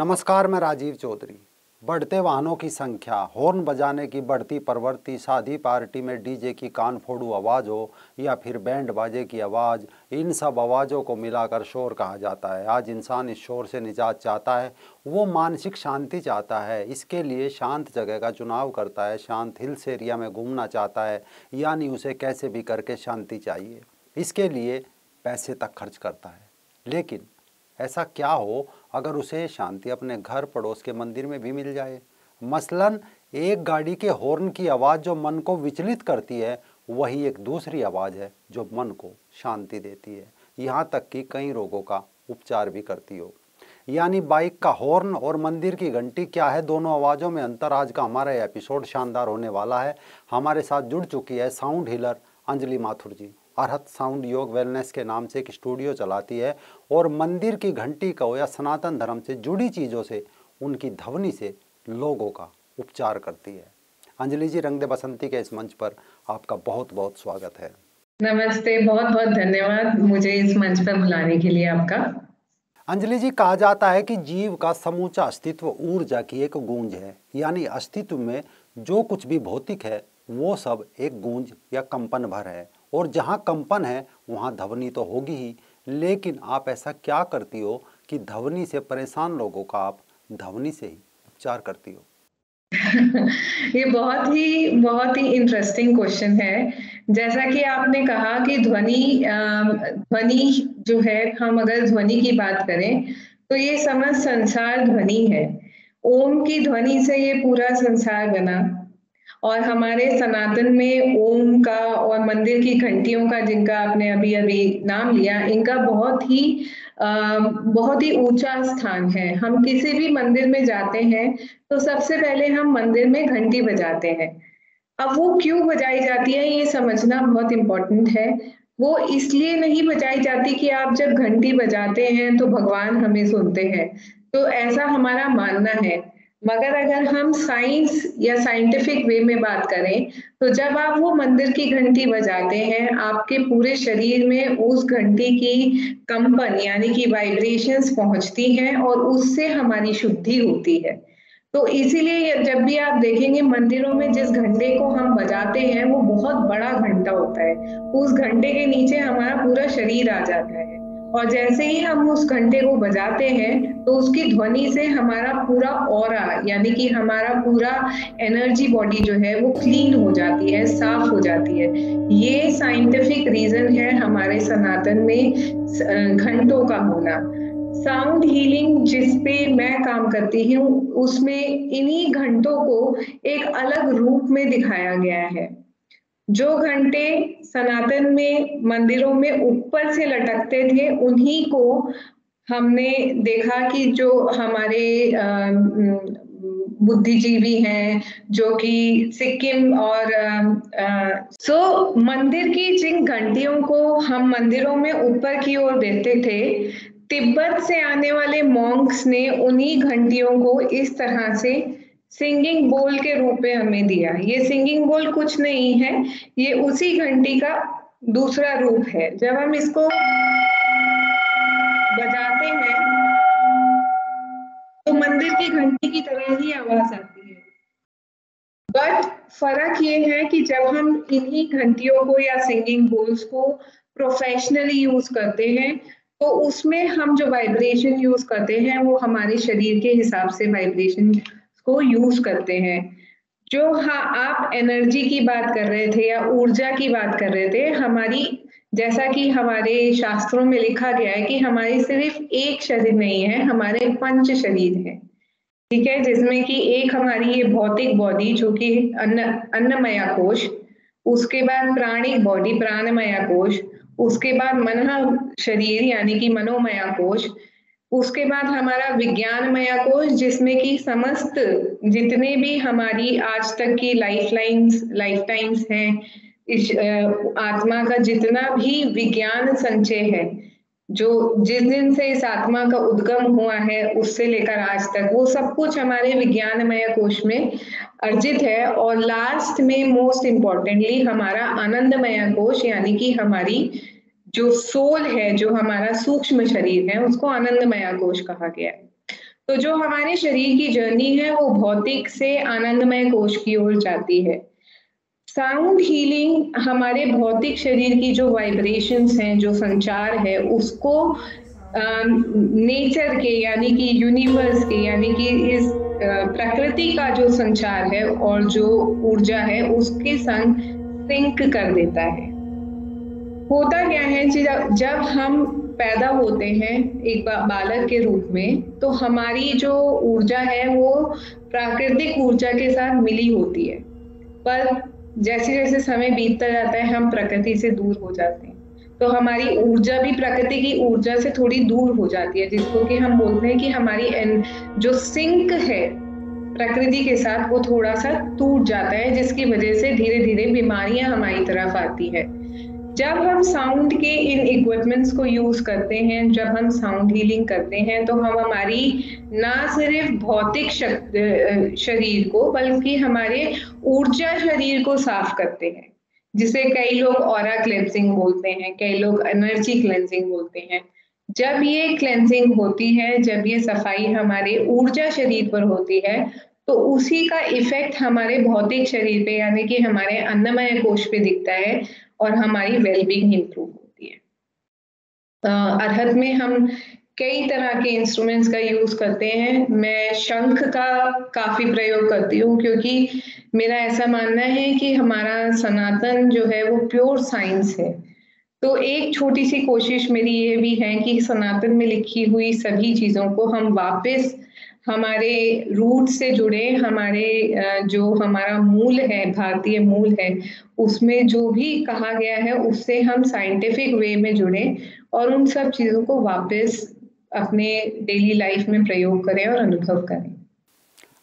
नमस्कार, मैं राजीव चौधरी। बढ़ते वाहनों की संख्या, हॉर्न बजाने की बढ़ती प्रवृत्ति, शादी पार्टी में डीजे की कान फोड़ू आवाज़ हो या फिर बैंड बाजे की आवाज़, इन सब आवाज़ों को मिलाकर शोर कहा जाता है। आज इंसान इस शोर से निजात चाहता है, वो मानसिक शांति चाहता है। इसके लिए शांत जगह का चुनाव करता है, शांत हिल्स एरिया में घूमना चाहता है, यानी उसे कैसे भी करके शांति चाहिए। इसके लिए पैसे तक खर्च करता है। लेकिन ऐसा क्या हो अगर उसे शांति अपने घर पड़ोस के मंदिर में भी मिल जाए। मसलन एक गाड़ी के हॉर्न की आवाज़ जो मन को विचलित करती है, वही एक दूसरी आवाज़ है जो मन को शांति देती है, यहाँ तक कि कई रोगों का उपचार भी करती हो। यानी बाइक का हॉर्न और मंदिर की घंटी क्या है, दोनों आवाज़ों में अंतर। आज का हमारा एपिसोड शानदार होने वाला है। हमारे साथ जुड़ चुकी है साउंड हीलर अंजलि माथुर जी। अर्हत साउंड योग वेलनेस के नाम से एक स्टूडियो चलाती है और मंदिर की घंटी को या सनातन धर्म से जुड़ी चीज़ों से, उनकी ध्वनि से लोगों का उपचार करती है। अंजलि जी, रंग दे बसंती के इस मंच पर आपका बहुत बहुत स्वागत है। नमस्ते, बहुत बहुत धन्यवाद मुझे इस मंच पर बुलाने के लिए आपका। अंजलि जी, कहा जाता है कि जीव का समूचा अस्तित्व ऊर्जा की एक गूंज है। यानी अस्तित्व में जो कुछ भी भौतिक है वो सब एक गूंज या कंपन भर है, और जहाँ कंपन है वहाँ ध्वनि तो होगी ही। लेकिन आप ऐसा क्या करती हो कि ध्वनि से परेशान लोगों का आप ध्वनि से ही उपचार करती हो? ये बहुत ही इंटरेस्टिंग क्वेश्चन है। जैसा कि आपने कहा कि ध्वनि जो है, हम अगर ध्वनि की बात करें तो ये समस्त संसार ध्वनि है। ओम की ध्वनि से ये पूरा संसार बना, और हमारे सनातन में ओम का और मंदिर की घंटियों का, जिनका आपने अभी अभी नाम लिया, इनका बहुत ही ऊंचा स्थान है। हम किसी भी मंदिर में जाते हैं तो सबसे पहले हम मंदिर में घंटी बजाते हैं। अब वो क्यों बजाई जाती है ये समझना बहुत इम्पोर्टेंट है। वो इसलिए नहीं बजाई जाती कि आप जब घंटी बजाते हैं तो भगवान हमें सुनते हैं, तो ऐसा हमारा मानना है। मगर अगर हम साइंस या साइंटिफिक वे में बात करें तो जब आप वो मंदिर की घंटी बजाते हैं, आपके पूरे शरीर में उस घंटी की कंपन यानी कि वाइब्रेशंस पहुंचती हैं और उससे हमारी शुद्धि होती है। तो इसीलिए जब भी आप देखेंगे मंदिरों में जिस घंटे को हम बजाते हैं वो बहुत बड़ा घंटा होता है। उस घंटे के नीचे हमारा पूरा शरीर आ जाता है, और जैसे ही हम उस घंटे को बजाते हैं तो उसकी ध्वनि से हमारा पूरा ऑरा यानी कि हमारा पूरा एनर्जी बॉडी जो है वो क्लीन हो जाती है, साफ हो जाती है। ये साइंटिफिक रीजन है हमारे सनातन में घंटों का होना। साउंड हीलिंग जिस पे मैं काम करती हूँ उसमें इन्हीं घंटों को एक अलग रूप में दिखाया गया है। जो घंटे सनातन में मंदिरों में ऊपर से लटकते थे, उन्हीं को हमने देखा कि जो हमारे बुद्धिजीवी हैं, जो कि सिक्किम और मंदिर की जिन घंटियों को हम मंदिरों में ऊपर की ओर देते थे, तिब्बत से आने वाले मॉन्क्स ने उन्हीं घंटियों को इस तरह से सिंगिंग बोल के रूप में हमें दिया। ये सिंगिंग बोल कुछ नहीं है, ये उसी घंटी का दूसरा रूप है। जब हम इसको बजाते हैं तो मंदिर की घंटी की तरह ही आवाज आती है। बट फर्क ये है कि जब हम इन्हीं घंटियों को या सिंगिंग बोल्स को प्रोफेशनली यूज करते हैं तो उसमें हम जो वाइब्रेशन यूज करते हैं वो हमारे शरीर के हिसाब से वाइब्रेशन को यूज करते हैं। जो हाँ, आप एनर्जी की बात कर रहे थे या ऊर्जा की बात कर रहे थे, हमारी, जैसा कि हमारे शास्त्रों में लिखा गया है कि हमारी सिर्फ एक शरीर नहीं है, हमारे पंच शरीर हैं, ठीक है, जिसमें कि एक हमारी ये भौतिक बॉडी जो कि अन्नमया कोश, उसके बाद प्राणिक बॉडी प्राणमया कोश, उसके बाद मन शरीर यानी कि मनोमया कोश, उसके बाद हमारा विज्ञानमय कोश जिसमें कि समस्त जितने भी हमारी आज तक की लाइफ टाइम्स हैं, इस आत्मा का जितना भी विज्ञान संचय है, जो जिस दिन से इस आत्मा का उद्गम हुआ है उससे लेकर आज तक, वो सब कुछ हमारे विज्ञानमय कोश में अर्जित है। और लास्ट में मोस्ट इम्पोर्टेंटली हमारा आनंदमय कोश यानी कि हमारी जो सोल है, जो हमारा सूक्ष्म शरीर है, उसको आनंदमय कोश कहा गया है। तो जो हमारे शरीर की जर्नी है वो भौतिक से आनंदमय कोश की ओर जाती है। साउंड हीलिंग हमारे भौतिक शरीर की जो वाइब्रेशंस हैं, जो संचार है, उसको नेचर के यानी कि यूनिवर्स के यानी कि इस प्रकृति का जो संचार है और जो ऊर्जा है उसके संग सिंक कर देता है। होता क्या है कि जब हम पैदा होते हैं एक बालक के रूप में, तो हमारी जो ऊर्जा है वो प्राकृतिक ऊर्जा के साथ मिली होती है, पर जैसे जैसे समय बीतता जाता है हम प्रकृति से दूर हो जाते हैं, तो हमारी ऊर्जा भी प्रकृति की ऊर्जा से थोड़ी दूर हो जाती है, जिसको कि हम बोलते हैं कि हमारी जो सिंक है प्रकृति के साथ वो थोड़ा सा टूट जाता है, जिसकी वजह से धीरे धीरे बीमारियां हमारी तरफ आती है। जब हम साउंड के इन इक्विपमेंट्स को यूज करते हैं, जब हम साउंड हीलिंग करते हैं, तो हम हमारी ना सिर्फ भौतिक शरीर को बल्कि हमारे ऊर्जा शरीर को साफ करते हैं, जिसे कई लोग ऑरा क्लेंजिंग बोलते हैं, कई लोग एनर्जी क्लेंजिंग बोलते हैं। जब ये क्लेंजिंग होती है, जब ये सफाई हमारे ऊर्जा शरीर पर होती है, तो उसी का इफेक्ट हमारे भौतिक शरीर पे यानी कि हमारे अन्नमय कोश पे दिखता है और हमारी वेलबींग इंप्रूव होती है। अरहत में हम कई तरह के इंस्ट्रूमेंट्स का यूज करते हैं। मैं शंख का काफी प्रयोग करती हूँ, क्योंकि मेरा ऐसा मानना है कि हमारा सनातन जो है वो प्योर साइंस है। तो एक छोटी सी कोशिश मेरी ये भी है कि सनातन में लिखी हुई सभी चीजों को हम वापस हमारे रूट से जुड़े, हमारे जो हमारा मूल है, भारतीय मूल है, उसमें जो भी कहा गया है उससे हम साइंटिफिक वे में जुड़े और उन सब चीजों को वापस अपने डेली लाइफ में प्रयोग करें और अनुभव करें।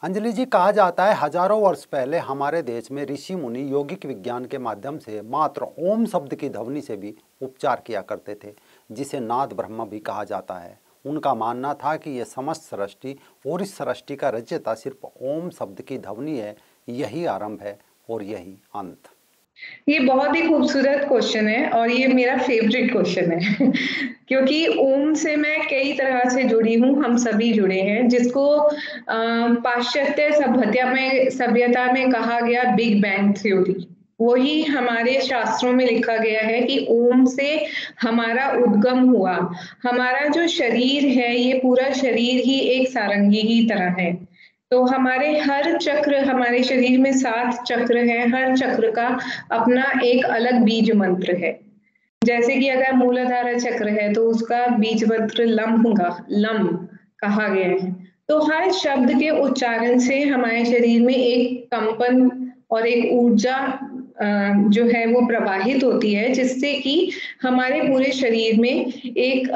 अंजलि जी, कहा जाता है हजारों वर्ष पहले हमारे देश में ऋषि मुनि यौगिक विज्ञान के माध्यम से मात्र ओम शब्द की ध्वनि से भी उपचार किया करते थे, जिसे नाद ब्रह्म भी कहा जाता है। उनका मानना था कि यह समस्त सृष्टि और इस सृष्टि का रचयिता सिर्फ ओम शब्द की ध्वनि है, यही आरंभ है और यही अंत। ये बहुत ही खूबसूरत क्वेश्चन है और ये मेरा फेवरेट क्वेश्चन है क्योंकि ओम से मैं कई तरह से जुड़ी हूँ, हम सभी जुड़े हैं, जिसको पाश्चात्य सभ्यता में कहा गया बिग बैंग थ्योरी। वही हमारे शास्त्रों में लिखा गया है कि ओम से हमारा उद्गम हुआ। हमारा जो शरीर है, ये पूरा शरीर ही एक सारंगी की तरह है। तो हमारे हर चक्र, हमारे शरीर में 7 चक्र हैं, हर चक्र का अपना एक अलग बीज मंत्र है। जैसे कि अगर मूलाधार चक्र है तो उसका बीज मंत्र लम कहा गया है। तो हर शब्द के उच्चारण से हमारे शरीर में एक कंपन और एक ऊर्जा जो है वो प्रवाहित होती है, जिससे कि हमारे पूरे शरीर में एक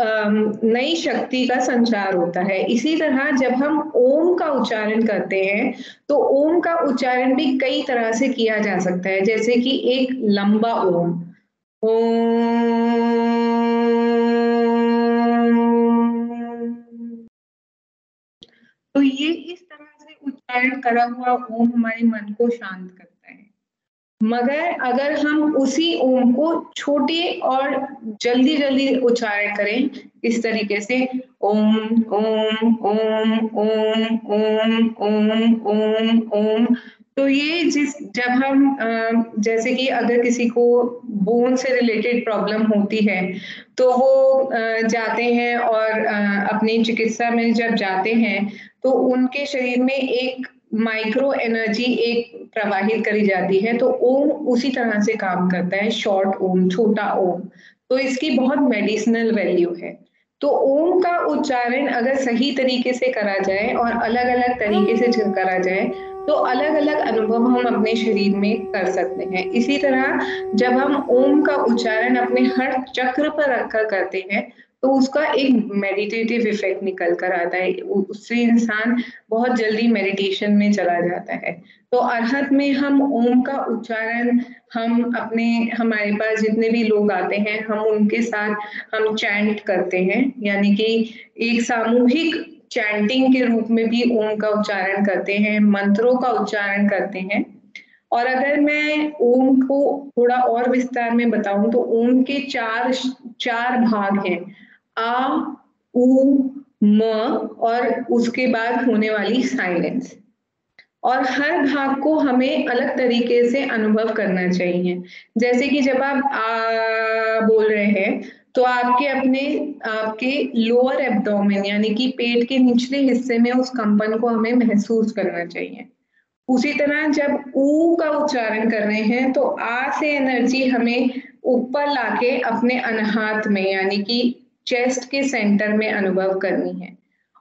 नई शक्ति का संचार होता है। इसी तरह जब हम ओम का उच्चारण करते हैं तो ओम का उच्चारण भी कई तरह से किया जा सकता है, जैसे कि एक लंबा ओम, तो ये इस तरह से उच्चारण करा हुआ ओम हमारे मन को शांत करता है। मगर अगर हम उसी ओम को छोटे और जल्दी जल्दी उच्चारण करें, इस तरीके से ओम ओम ओम ओम ओम ओम ओम ओम, तो ये जब हम जैसे कि अगर किसी को बोन से रिलेटेड प्रॉब्लम होती है तो वो जाते हैं और अपनी चिकित्सा में जब जाते हैं तो उनके शरीर में एक माइक्रो एनर्जी एक प्रवाहित करी जाती है, तो ओम उसी तरह से काम करता है, शॉर्ट ओम, छोटा ओम। तो इसकी बहुत मेडिसिनल वैल्यू है। तो ओम का उच्चारण अगर सही तरीके से करा जाए और अलग अलग तरीके से करा जाए तो अलग अलग अनुभव हम अपने शरीर में कर सकते हैं। इसी तरह जब हम ओम का उच्चारण अपने हर चक्र पर रखकर करते हैं तो उसका एक मेडिटेटिव इफेक्ट निकल कर आता है, उससे इंसान बहुत जल्दी मेडिटेशन में चला जाता है। तो अरहत में हम ओम का उच्चारण हम अपने, हमारे पास जितने भी लोग आते हैं हम उनके साथ हम चैंट करते हैं, यानी कि एक सामूहिक चैंटिंग के रूप में भी ओम का उच्चारण करते हैं, मंत्रों का उच्चारण करते हैं। और अगर मैं ओम को थोड़ा और विस्तार में बताऊं तो ओम के चार भाग हैं, आ, उ, म और उसके बाद होने वाली साइलेंस। और हर भाग को हमें अलग तरीके से अनुभव करना चाहिए। जैसे कि जब आप बोल रहे हैं, तो आपके लोअर एब्डोमेन यानी कि पेट के निचले हिस्से में उस कंपन को हमें महसूस करना चाहिए। उसी तरह जब ऊ का उच्चारण कर रहे हैं, तो आ से एनर्जी हमें ऊपर लाके अपने अनहात में यानी कि चेस्ट के सेंटर में अनुभव करनी है।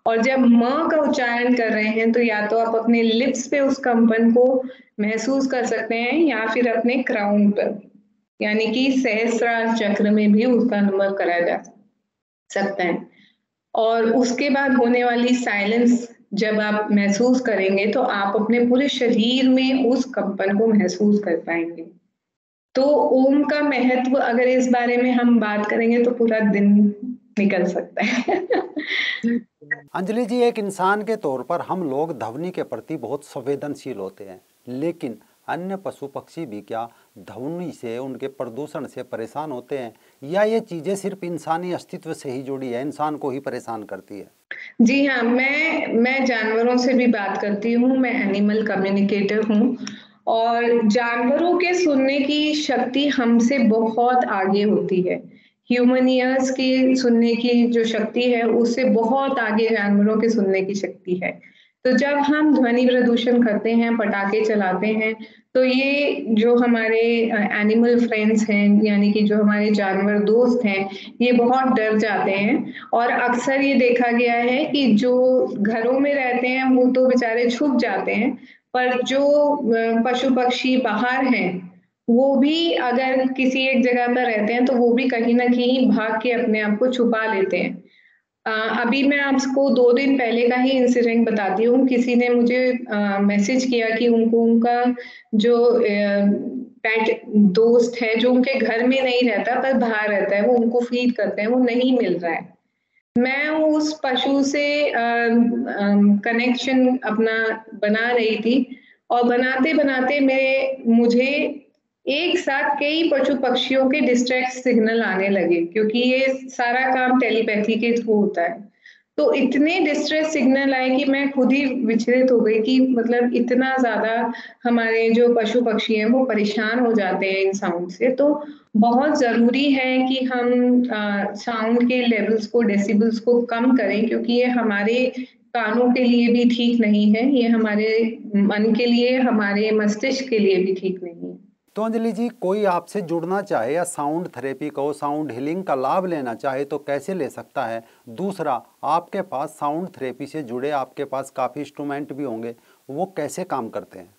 और जब म का उच्चारण कर रहे हैं, तो या तो आप अपने लिप्स पे उस कंपन को महसूस कर सकते हैं या फिर अपने क्राउन पर, यानी कि सहस्त्रार चक्र में भी उसका अनुभव करा जा सकता है। और उसके बाद होने वाली साइलेंस जब आप महसूस करेंगे, तो आप अपने पूरे शरीर में उस कंपन को महसूस कर पाएंगे। तो ओम का महत्व अगर इस बारे में हम बात करेंगे तो पूरा दिन निकल सकता है। अंजलि जी, एक इंसान के तौर पर हम लोग ध्वनि के प्रति बहुत संवेदनशील होते हैं, लेकिन अन्य पशु पक्षी भी क्या ध्वनि से, उनके प्रदूषण से परेशान होते हैं, या ये चीज़ें सिर्फ इंसानी अस्तित्व से ही जुड़ी है, इंसान को ही परेशान करती है? जी हाँ, मैं जानवरों से भी बात करती हूँ, मैं एनिमल कम्युनिकेटर हूँ और जानवरों के सुनने की शक्ति हमसे बहुत आगे होती है। ह्यूमन ईयर्स की सुनने की जो शक्ति है, उससे बहुत आगे जानवरों के सुनने की शक्ति है। तो जब हम ध्वनि प्रदूषण करते हैं, पटाखे चलाते हैं, तो ये जो हमारे एनिमल फ्रेंड्स हैं, यानी कि जो हमारे जानवर दोस्त हैं, ये बहुत डर जाते हैं। और अक्सर ये देखा गया है कि जो घरों में रहते हैं वो तो बेचारे छुप जाते हैं, पर जो पशु पक्षी बाहर हैं, वो भी अगर किसी एक जगह पर रहते हैं, तो वो भी कहीं न कहीं भाग के अपने आप को छुपा लेते हैं। अभी मैं आपको 2 दिन पहले का ही इंसिडेंट बताती हूँ। किसी ने मुझे मैसेज किया कि उनको उनका जो पेट दोस्त है, जो उनके घर में नहीं रहता पर बाहर रहता है, वो उनको फीड करते हैं, वो नहीं मिल रहा है। मैं उस पशु से कनेक्शन अपना बना रही थी और बनाते-बनाते मुझे एक साथ कई पशु पक्षियों के डिस्ट्रेस सिग्नल आने लगे, क्योंकि ये सारा काम टेलीपैथी के थ्रू होता है। तो इतने डिस्ट्रेस सिग्नल आए कि मैं खुद ही विचलित हो गई कि मतलब इतना ज़्यादा हमारे जो पशु पक्षी हैं वो परेशान हो जाते हैं इन साउंड से। तो बहुत ज़रूरी है कि हम साउंड के लेवल्स को, डेसिबल्स को कम करें, क्योंकि ये हमारे कानों के लिए भी ठीक नहीं है, ये हमारे मन के लिए, हमारे मस्तिष्क के लिए भी ठीक नहीं है। तो अंजलि जी, कोई आपसे जुड़ना चाहे या साउंड थेरेपी को, साउंड हीलिंग का लाभ लेना चाहे तो कैसे ले सकता है? दूसरा, आपके पास साउंड थेरेपी से जुड़े आपके पास काफ़ी इंस्ट्रूमेंट भी होंगे, वो कैसे काम करते हैं?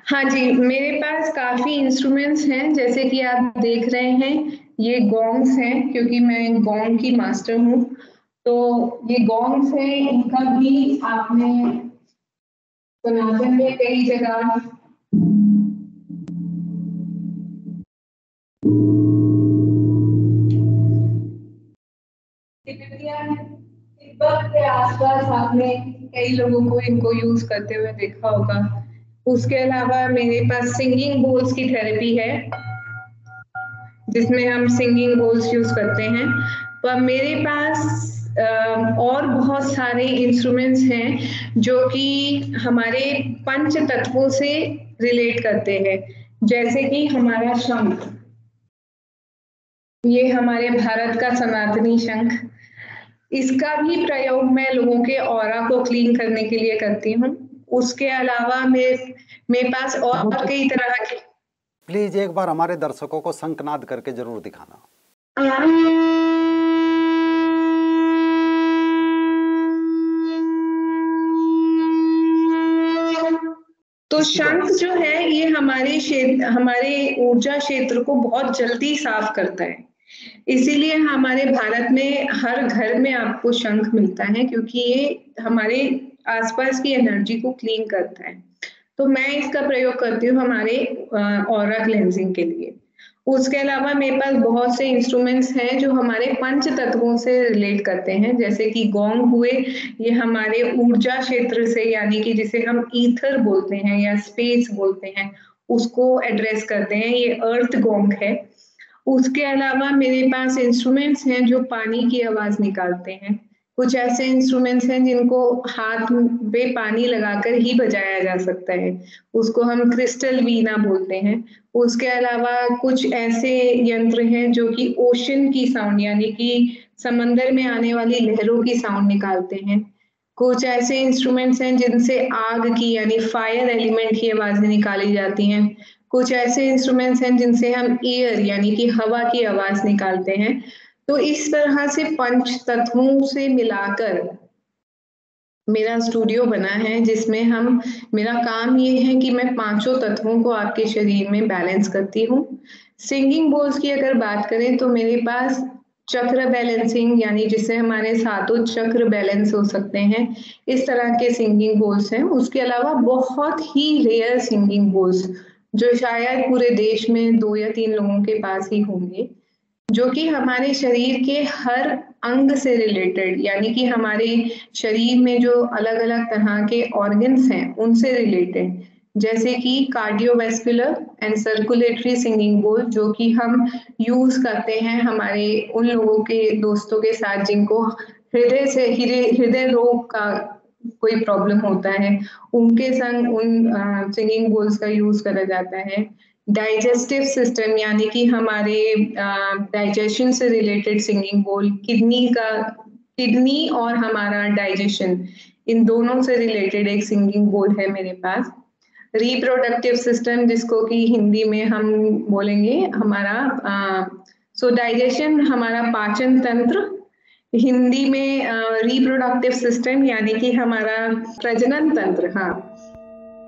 हाँ जी, मेरे पास काफ़ी इंस्ट्रूमेंट्स हैं, जैसे कि आप देख रहे हैं, ये गोंग्स हैं, क्योंकि मैं गोंग की मास्टर हूँ। तो ये गोंग्स हैं, इनका भी आपने सनातन में कई जगह तिब्बत के आसपास आपने कई लोगों को इनको यूज करते हुए देखा होगा। उसके अलावा मेरे पास सिंगिंग बोल्स की थेरेपी है, जिसमें हम सिंगिंग बोल्स यूज करते हैं। पर मेरे पास और बहुत सारे इंस्ट्रूमेंट्स हैं जो कि हमारे पंच तत्वों से रिलेट करते हैं, जैसे कि हमारा शंख, ये हमारे भारत का सनातनी शंख। इसका भी प्रयोग मैं लोगों के ऑरा को क्लीन करने के लिए करती हूँ। उसके अलावा मेरे पास और कई तरह के प्लीज़ एक बार हमारे दर्शकों को शंखनाद करके जरूर दिखाना। तो शंख जो है ये हमारे ऊर्जा क्षेत्र को बहुत जल्दी साफ करता है। इसीलिए हमारे भारत में हर घर में आपको शंख मिलता है, क्योंकि ये हमारे आसपास की एनर्जी को क्लीन करता है। तो मैं इसका प्रयोग करती हूँ हमारे ऑरा क्लेंजिंग के लिए। उसके अलावा मेरे पास बहुत से इंस्ट्रूमेंट्स हैं जो हमारे पंच तत्वों से रिलेट करते हैं, जैसे कि गोंग हुए, ये हमारे ऊर्जा क्षेत्र से, यानी कि जिसे हम ईथर बोलते हैं या स्पेस बोलते हैं, उसको एड्रेस करते हैं, ये अर्थ गोंग है। उसके अलावा मेरे पास इंस्ट्रूमेंट्स हैं जो पानी की आवाज निकालते हैं, कुछ ऐसे इंस्ट्रूमेंट्स हैं जिनको हाथ पे पानी लगाकर ही बजाया जा सकता है, उसको हम क्रिस्टल वीणा बोलते हैं। उसके अलावा कुछ ऐसे यंत्र हैं जो कि ओशन की साउंड यानी कि समंदर में आने वाली लहरों की साउंड निकालते हैं। कुछ ऐसे इंस्ट्रूमेंट्स हैं जिनसे आग की यानी फायर एलिमेंट की आवाज़ें निकाली जाती हैं। कुछ ऐसे इंस्ट्रूमेंट्स हैं जिनसे हम एयर यानी कि हवा की आवाज़ निकालते हैं। तो इस तरह से पंच तत्वों से मिलाकर मेरा स्टूडियो बना है जिसमें हम मेरा काम ये है कि मैं पांचों तत्वों को आपके शरीर में बैलेंस करती हूँ। सिंगिंग बोल्स की अगर बात करें तो मेरे पास चक्र बैलेंसिंग यानी जिससे हमारे सातों चक्र बैलेंस हो सकते हैं, इस तरह के सिंगिंग बोल्स हैं। उसके अलावा बहुत ही रेयर सिंगिंग बोल्स जो शायद पूरे देश में 2 या 3 लोगों के पास ही होंगे, जो कि हमारे शरीर के हर अंग से रिलेटेड यानी कि हमारे शरीर में जो अलग-अलग तरह के ऑर्गन्स हैं, उनसे रिलेटेड, जैसे कि कार्डियोवैस्कुलर एंड सर्कुलेटरी सिंगिंग बोल जो कि हम यूज़ करते हैं हमारे उन लोगों के दोस्तों के साथ जिनको हृदय रोग का कोई प्रॉब्लम होता है, उनके संग उन सिंगिंग बोल्स का यूज़ करा जाता है। डाइजेस्टिव सिस्टम यानी कि हमारे डाइजेशन से रिलेटेड सिंगिंग बोल, किडनी और हमारा डाइजेशन इन दोनों से रिलेटेड एक सिंगिंग बोल है मेरे पास। रिप्रोडक्टिव सिस्टम जिसको कि हिंदी में हम बोलेंगे हमारा डाइजेशन हमारा पाचन तंत्र, हिंदी में रिप्रोडक्टिव सिस्टम यानी कि हमारा प्रजनन तंत्र। हाँ,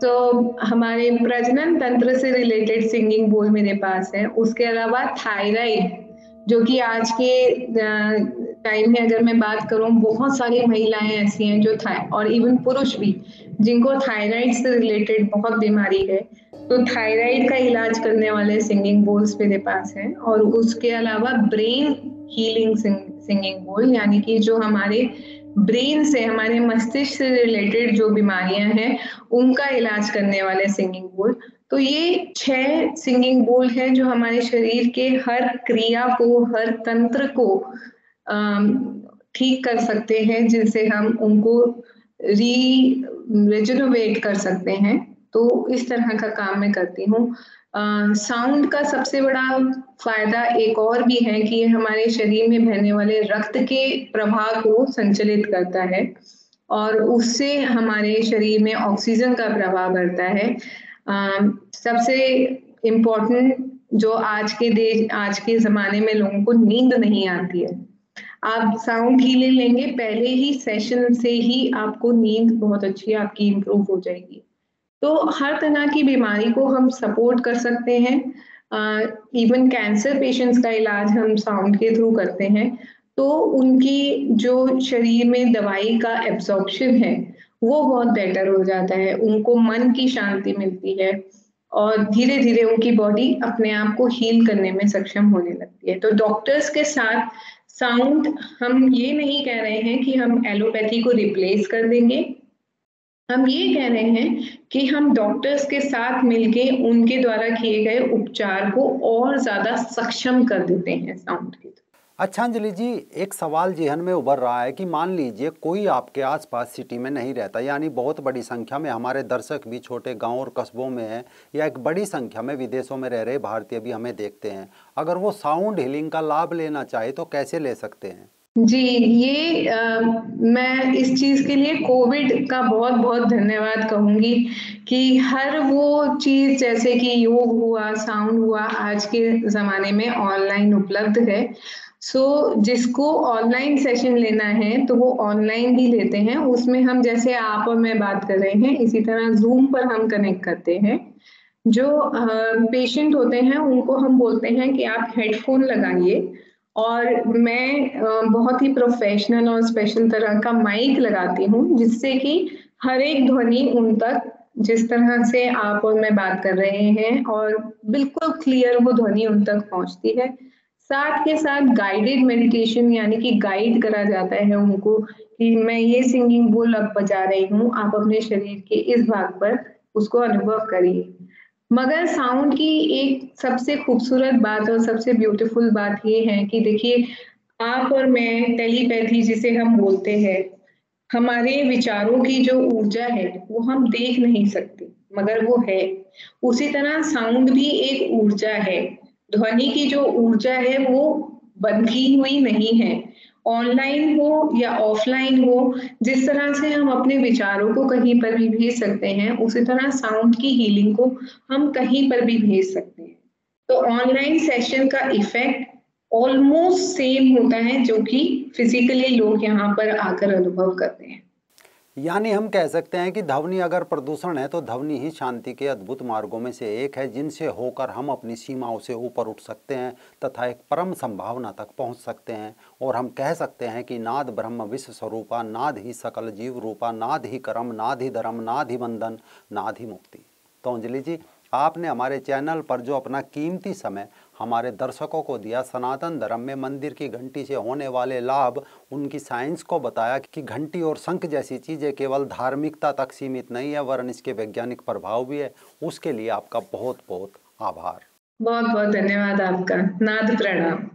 तो हमारे प्रजनन तंत्र से रिलेटेड सिंगिंग बोल मेरे पास है। उसके अलावा थायराइड जो कि आज के टाइम में अगर मैं बात करूं बहुत सारी महिलाएं ऐसी हैं जो और इवन पुरुष भी जिनको थायराइड से रिलेटेड बहुत बीमारी है, तो थायराइड का इलाज करने वाले सिंगिंग बोल्स मेरे पास हैं। और उसके अलावा ब्रेन हीलिंग सिंगिंग बोल यानी कि जो हमारे ब्रेन से हमारे मस्तिष्क से रिलेटेड जो बीमारियां हैं उनका इलाज करने वाले सिंगिंग बोल। तो ये 6 सिंगिंग बोल हैं जो हमारे शरीर के हर क्रिया को, हर तंत्र को ठीक कर सकते हैं, जिनसे हम उनको रिजेनरेट कर सकते हैं। तो इस तरह का काम मैं करती हूँ। साउंड का सबसे बड़ा फायदा एक और भी है कि ये हमारे शरीर में बहने वाले रक्त के प्रवाह को संचलित करता है और उससे हमारे शरीर में ऑक्सीजन का प्रवाह बढ़ता है। सबसे इम्पोर्टेंट जो आज के ज़माने में लोगों को नींद नहीं आती है, आप साउंड हीलिंग लेंगे पहले ही सेशन से ही आपको नींद बहुत अच्छी आपकी इम्प्रूव हो जाएगी। तो हर तरह की बीमारी को हम सपोर्ट कर सकते हैं। इवन कैंसर पेशेंट्स का इलाज हम साउंड के थ्रू करते हैं, तो उनकी जो शरीर में दवाई का एब्जॉर्प्शन है वो बहुत बेटर हो जाता है, उनको मन की शांति मिलती है और धीरे-धीरे उनकी बॉडी अपने आप को हील करने में सक्षम होने लगती है। तो डॉक्टर्स के साथ साउंड हम ये नहीं कह रहे हैं कि हम एलोपैथी को रिप्लेस कर देंगे, हम ये कह रहे हैं कि हम डॉक्टर्स के साथ मिलके उनके द्वारा किए गए उपचार को और ज़्यादा सक्षम कर देते हैं साउंड के थ्रू। अच्छा अंजलि जी, एक सवाल जेहन में उभर रहा है कि मान लीजिए कोई आपके आसपास सिटी में नहीं रहता, यानी बहुत बड़ी संख्या में हमारे दर्शक भी छोटे गांव और कस्बों में हैं, या एक बड़ी संख्या में विदेशों में रह रहे भारतीय भी हमें देखते हैं, अगर वो साउंड हीलिंग का लाभ लेना चाहे तो कैसे ले सकते हैं? जी, ये मैं इस चीज़ के लिए कोविड का बहुत-बहुत धन्यवाद कहूँगी कि हर वो चीज़ जैसे कि योग हुआ, साउंड हुआ, आज के ज़माने में ऑनलाइन उपलब्ध है। जिसको ऑनलाइन सेशन लेना है तो वो ऑनलाइन भी लेते हैं। उसमें हम जैसे आप और मैं बात कर रहे हैं, इसी तरह ज़ूम पर हम कनेक्ट करते हैं। जो पेशेंट होते हैं उनको हम बोलते हैं कि आप हेडफ़ोन लगाइए और मैं बहुत ही प्रोफ़ेशनल और स्पेशल तरह का माइक लगाती हूँ, जिससे कि हर एक ध्वनि उन तक जिस तरह से आप और मैं बात कर रहे हैं और बिल्कुल क्लियर वो ध्वनि उन तक पहुँचती है। साथ के साथ गाइडेड मेडिटेशन यानी कि गाइड करा जाता है उनको कि मैं ये सिंगिंग बोल अब बजा रही हूँ, आप अपने शरीर के इस भाग पर उसको अनुभव करिए। मगर साउंड की एक सबसे खूबसूरत बात और सबसे ब्यूटीफुल बात ये है कि देखिए आप और मैं टेलीपैथी जिसे हम बोलते हैं, हमारे विचारों की जो ऊर्जा है वो हम देख नहीं सकते मगर वो है। उसी तरह साउंड भी एक ऊर्जा है। ध्वनि की जो ऊर्जा है वो बंधी हुई नहीं है। ऑनलाइन हो या ऑफलाइन हो, जिस तरह से हम अपने विचारों को कहीं पर भी भेज सकते हैं, उसी तरह साउंड की हीलिंग को हम कहीं पर भी भेज सकते हैं। तो ऑनलाइन सेशन का इफेक्ट ऑलमोस्ट सेम होता है जो कि फिजिकली लोग यहाँ पर आकर अनुभव करते हैं। यानी हम कह सकते हैं कि ध्वनि अगर प्रदूषण है तो ध्वनि ही शांति के अद्भुत मार्गों में से एक है, जिनसे होकर हम अपनी सीमाओं से ऊपर उठ सकते हैं तथा एक परम संभावना तक पहुंच सकते हैं। और हम कह सकते हैं कि नाद ब्रह्म विश्व स्वरूपा, नाद ही सकल जीव रूपा, नाद ही कर्म, नाद ही धर्म, नाद ही बंधन, नाद ही मुक्ति। तो अंजलि जी, आपने हमारे चैनल पर जो अपना कीमती समय हमारे दर्शकों को दिया, सनातन धर्म में मंदिर की घंटी से होने वाले लाभ, उनकी साइंस को बताया कि घंटी और शंख जैसी चीज़ें केवल धार्मिकता तक सीमित नहीं है वरन इसके वैज्ञानिक प्रभाव भी है, उसके लिए आपका बहुत बहुत आभार। बहुत बहुत धन्यवाद आपका। नाद प्रणाम।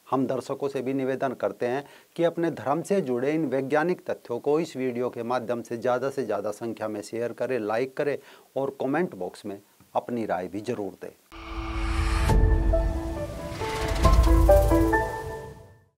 हम दर्शकों से भी निवेदन करते हैं कि अपने धर्म से जुड़े इन वैज्ञानिक तथ्यों को इस वीडियो के माध्यम से ज़्यादा संख्या में शेयर करें, लाइक करें और कमेंट बॉक्स में अपनी राय भी जरूर दें।